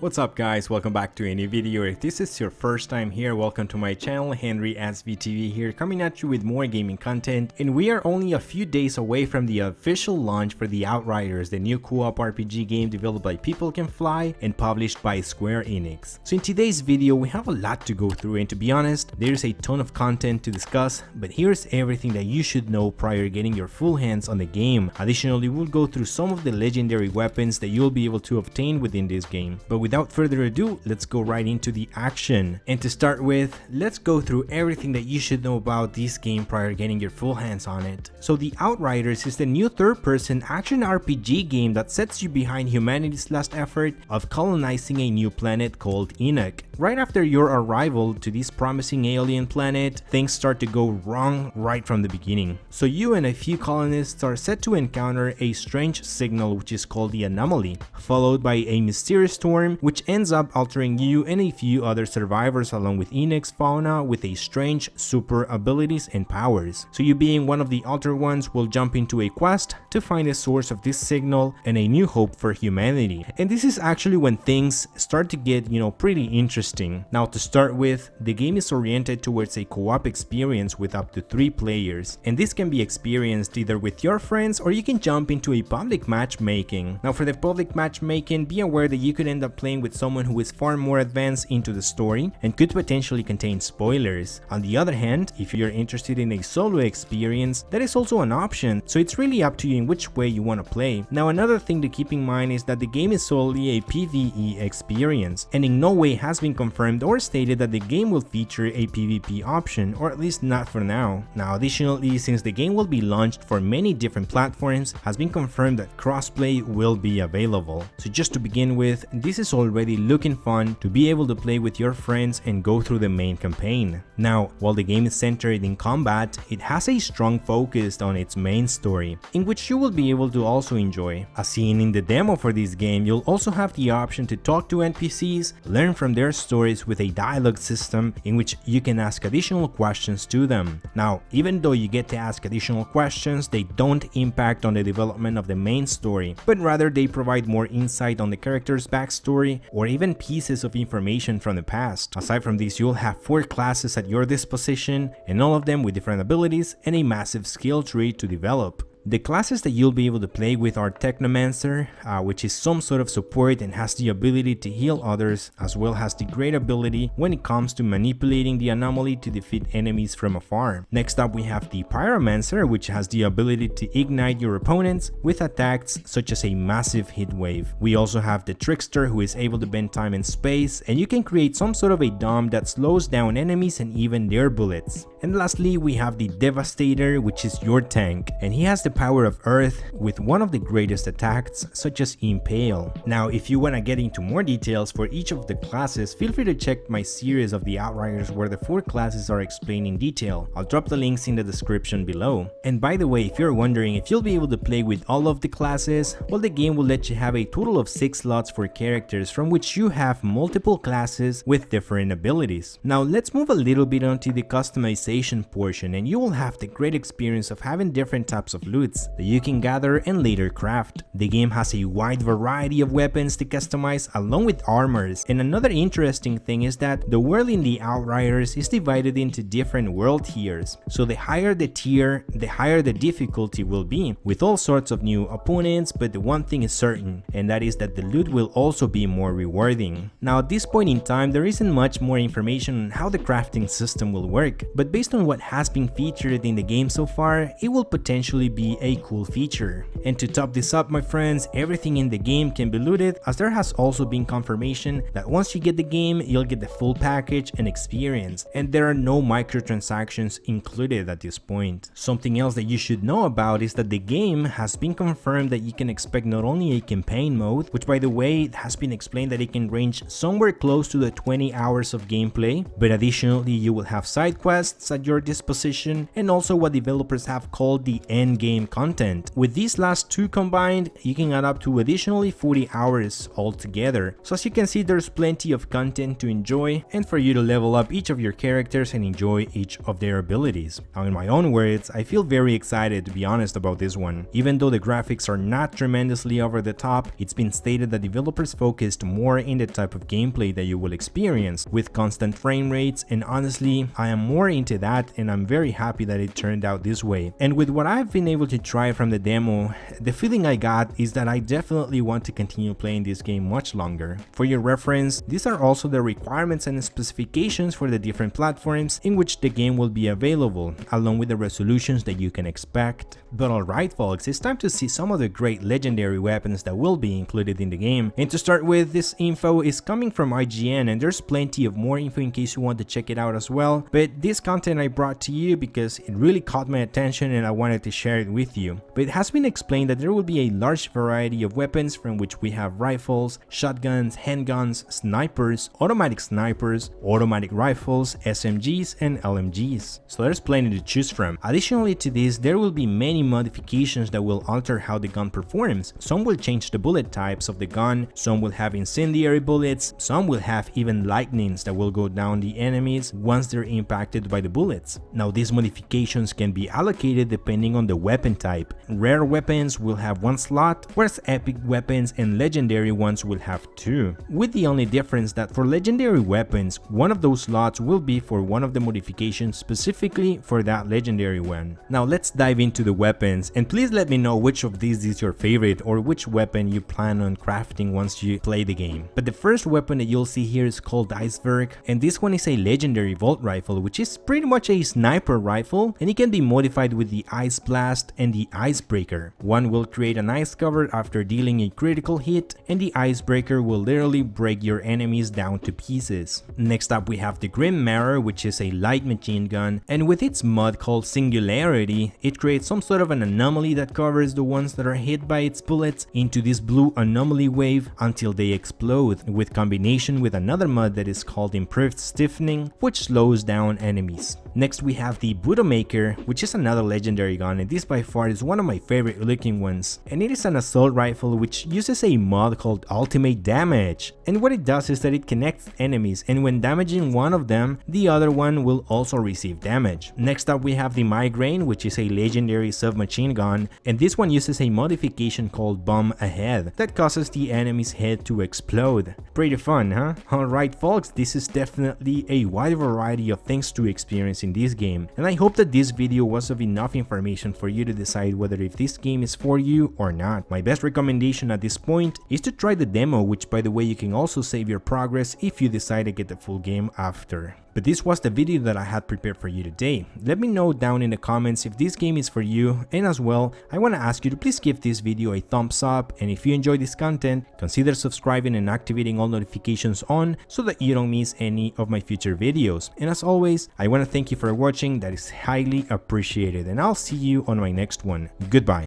What's up guys, welcome back to a new video. If this is your first time here, welcome to my channel. Henry SVTV here, coming at you with more gaming content, and we are only a few days away from the official launch for the Outriders, the new co-op RPG game developed by People Can Fly and published by Square Enix. So in today's video we have a lot to go through, and to be honest, there's a ton of content to discuss, but here's everything that you should know prior to getting your full hands on the game. Additionally, we'll go through some of the legendary weapons that you'll be able to obtain within this game. But without further ado, let's go right into the action. And to start with, let's go through everything that you should know about this game prior to getting your full hands on it. So the Outriders is the new third-person action RPG game that sets you behind humanity's last effort of colonizing a new planet called Enix. Right after your arrival to this promising alien planet, things start to go wrong right from the beginning. So you and a few colonists are set to encounter a strange signal which is called the anomaly, followed by a mysterious storm which ends up altering you and a few other survivors along with Enix fauna with a strange super abilities and powers. So you, being one of the altered ones, will jump into a quest to find the source of this signal and a new hope for humanity. And this is actually when things start to get, pretty interesting. Now, to start with, the game is oriented towards a co-op experience with up to 3 players, and this can be experienced either with your friends or you can jump into a public matchmaking. Now, for the public matchmaking, be aware that you could end up playing with someone who is far more advanced into the story and could potentially contain spoilers. On the other hand, if you're interested in a solo experience, that is also an option, so it's really up to you in which way you want to play. Now, another thing to keep in mind is that the game is solely a PvE experience, and in no way has been confirmed or stated that the game will feature a PvP option, or at least not for now. Now, additionally, since the game will be launched for many different platforms, has been confirmed that crossplay will be available. So just to begin with, this is already looking fun to be able to play with your friends and go through the main campaign. Now, while the game is centered in combat, it has a strong focus on its main story, in which you will be able to also enjoy. As seen in the demo for this game, you'll also have the option to talk to NPCs, learn from their stories with a dialogue system in which you can ask additional questions to them. Now, even though you get to ask additional questions, they don't impact on the development of the main story, but rather they provide more insight on the character's backstory or even pieces of information from the past. Aside from this, you'll have 4 classes at your disposition, and all of them with different abilities and a massive skill tree to develop. The classes that you'll be able to play with are Technomancer, which is some sort of support and has the ability to heal others, as well as the great ability when it comes to manipulating the anomaly to defeat enemies from afar. Next up, we have the Pyromancer, which has the ability to ignite your opponents with attacks such as a massive heat wave. We also have the Trickster, who is able to bend time and space, and you can create some sort of a dome that slows down enemies and even their bullets. And lastly, we have the Devastator, which is your tank, and he has the power of earth with one of the greatest attacks such as Impale. Now, if you want to get into more details for each of the classes, feel free to check my series of the Outriders where the 4 classes are explained in detail. I'll drop the links in the description below. And by the way, if you're wondering if you'll be able to play with all of the classes, well, the game will let you have a total of 6 slots for characters, from which you have multiple classes with different abilities. Now, let's move a little bit onto the customization portion, and you will have the great experience of having different types of loot that you can gather and later craft. The game has a wide variety of weapons to customize along with armors, and another interesting thing is that the world in the Outriders is divided into different world tiers. So the higher the tier, the higher the difficulty will be, with all sorts of new opponents, but the one thing is certain, and that is that the loot will also be more rewarding. Now, at this point in time, there isn't much more information on how the crafting system will work, but based on what has been featured in the game so far, it will potentially be a cool feature. And to top this up, my friends, everything in the game can be looted, as there has also been confirmation that once you get the game, you'll get the full package and experience, and there are no microtransactions included at this point. Something else that you should know about is that the game has been confirmed that you can expect not only a campaign mode, which by the way, it has been explained that it can range somewhere close to the 20 hours of gameplay, but additionally you will have side quests, quests at your disposition, and also what developers have called the endgame content. With these last two combined, you can add up to additionally 40 hours altogether. So as you can see, there's plenty of content to enjoy and for you to level up each of your characters and enjoy each of their abilities. Now, in my own words, I feel very excited, to be honest, about this one. Even though the graphics are not tremendously over the top, it's been stated that developers focused more in the type of gameplay that you will experience with constant frame rates, and honestly, I am more into that and I'm very happy that it turned out this way. And with what I've been able to try from the demo, the feeling I got is that I definitely want to continue playing this game much longer. For your reference, these are also the requirements and specifications for the different platforms in which the game will be available, along with the resolutions that you can expect. But alright folks, it's time to see some of the great legendary weapons that will be included in the game. And to start with, this info is coming from IGN, and there's plenty of more info in case you want to check it out as well. But this content I brought to you because it really caught my attention and I wanted to share it with you. But it has been explained that there will be a large variety of weapons, from which we have rifles, shotguns, handguns, snipers, automatic rifles, SMGs, and LMGs. So there's plenty to choose from. Additionally to this, there will be many modifications that will alter how the gun performs. Some will change the bullet types of the gun, some will have incendiary bullets, some will have even lightnings that will go down the enemies once they're impacted by the bullets. Now, these modifications can be allocated depending on the weapon type. Rare weapons will have 1 slot, whereas epic weapons and legendary ones will have 2. With the only difference that for legendary weapons, one of those slots will be for one of the modifications specifically for that legendary one. Now let's dive into the weapons, and please let me know which of these is your favorite or which weapon you plan on crafting once you play the game. But the first weapon that you'll see here is called Iceberg, and this one is a legendary Volt Rifle, which is pretty much a sniper rifle, and it can be modified with the Ice Blast and the Icebreaker. One will create an ice cover after dealing a critical hit, and the Icebreaker will literally break your enemies down to pieces. Next up, we have the Grim Marrow, which is a light machine gun, and with its mod called Singularity, it creates some sort of an anomaly that covers the ones that are hit by its bullets into this blue anomaly wave until they explode, with combination with another mod that is called Improved Stiffening, which slows down enemies. Next, we have the Budomaker, which is another legendary gun, and this by far is one of my favorite looking ones, and it is an assault rifle which uses a mod called Ultimate Damage, and what it does is that it connects enemies, and when damaging one of them, the other one will also receive damage. Next up, we have the Migraine, which is a legendary submachine gun, and this one uses a modification called Bomb Ahead that causes the enemy's head to explode. Pretty fun, huh? Alright folks, this is definitely a wide variety of things to experience in this game, and I hope that this video was of enough information for you to decide whether if this game is for you or not. My best recommendation at this point is to try the demo, which by the way you can also save your progress if you decide to get the full game after. But this was the video that I had prepared for you today. Let me know down in the comments if this game is for you, and as well, I want to ask you to please give this video a thumbs up, and if you enjoy this content, consider subscribing and activating all notifications on so that you don't miss any of my future videos. And as always, I want to thank you for watching, that is highly appreciated, and I'll see you on my next one. Goodbye.